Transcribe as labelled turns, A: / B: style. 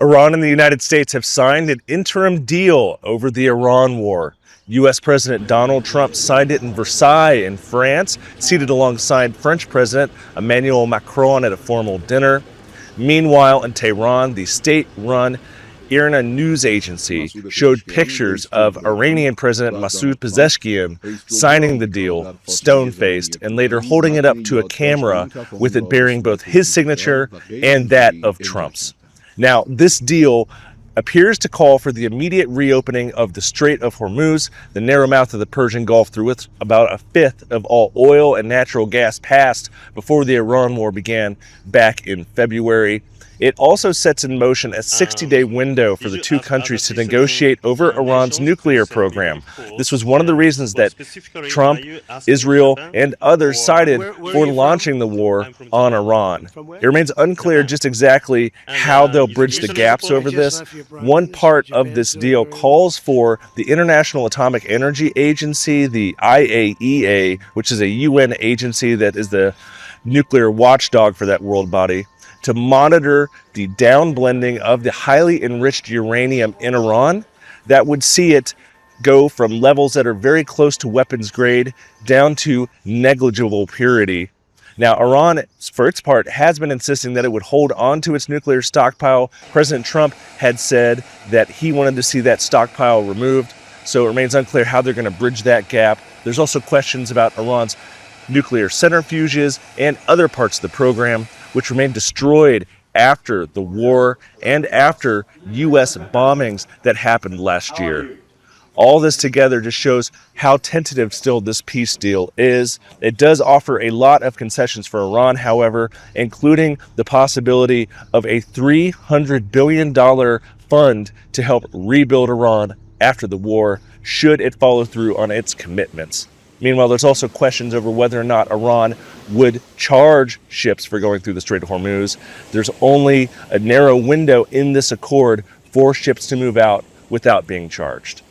A: Iran and the United States have signed an interim deal over the Iran war. U.S. President Donald Trump signed it in Versailles in France, seated alongside French President Emmanuel Macron at a formal dinner. Meanwhile, in Tehran, the state-run IRNA news agency showed pictures of Iranian President Masoud Pezeshkian signing the deal, stone-faced, and later holding it up to a camera with it bearing both his signature and that of Trump's. Now, this deal appears to call for the immediate reopening of the Strait of Hormuz, the narrow mouth of the Persian Gulf through which about a fifth of all oil and natural gas passed before the Iran war began back in February. It also sets in motion a 60-day window for the two countries to negotiate over Iran's nuclear program. This was one of the reasons that Trump, Israel, and others cited for launching the war on Iran. It remains unclear just exactly how they'll bridge the gaps over this. One part of this deal calls for the International Atomic Energy Agency, the IAEA, which is a UN agency that is the nuclear watchdog for that world body, to monitor the downblending of the highly enriched uranium in Iran that would see it go from levels that are very close to weapons grade down to negligible purity. Now, Iran, for its part, has been insisting that it would hold on to its nuclear stockpile. President Trump had said that he wanted to see that stockpile removed, so it remains unclear how they're going to bridge that gap. There's also questions about Iran's nuclear centrifuges and other parts of the program, which remained destroyed after the war and after U.S. bombings that happened last year. All this together just shows how tentative still this peace deal is. It does offer a lot of concessions for Iran, however, including the possibility of a $300 billion fund to help rebuild Iran after the war, should it follow through on its commitments. Meanwhile, there's also questions over whether or not Iran would charge ships for going through the Strait of Hormuz. There's only a narrow window in this accord for ships to move out without being charged.